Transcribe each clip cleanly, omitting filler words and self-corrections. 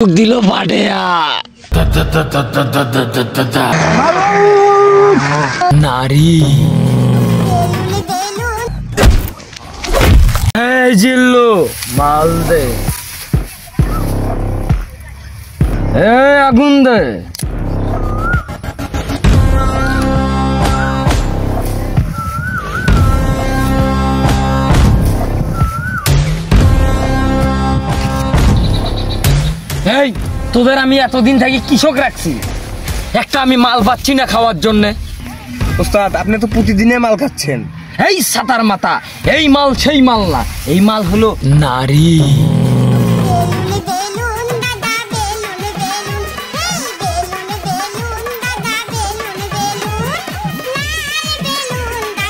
দিল পাটেয়া নারী এই জিল্লু মাল দে আগুন দে এই তোদের আমি এতদিন থেকে কৃষক রাখছি একটা আমি মাল পাচ্ছি না খাওয়ার জন্য। ওস্তাদ আপনি তো প্রতিদিনে মাল খাচ্ছেন। এই সাতার মাথা, এই মাল সেই মাল না, এই মাল হলো নারী।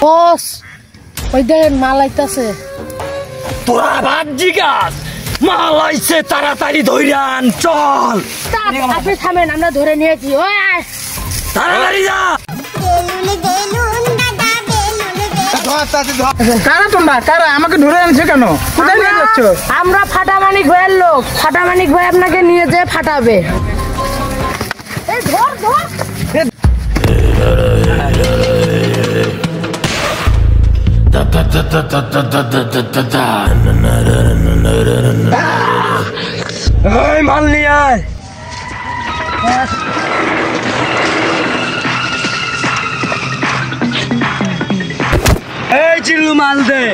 বস ওই দেখেন মাল আইতাছে। তোরা ভাবছি গাছ মাল আইছে, তাড়াতাড়ি ধইরান চল। আপনি থামেন, আমরা ধরে নিয়েছি। ওই তাড়াতাড়ি যা। কারা তোমরা? কারা আমাকে ধরে আনছে কেন? কোথায় নিয়ে যাচ্ছ? আমরা ফাটামানিক ভাইয়ের লোক। ফাটামানিক ভাই আপনাকে নিয়ে যেয়ে ফাটাবে। এই ধর ধর। এই মাল নিয়ে আয়। এই চিল্লু মাল দে।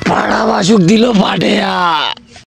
পাড়া বাসুক দিল পাটেয়া।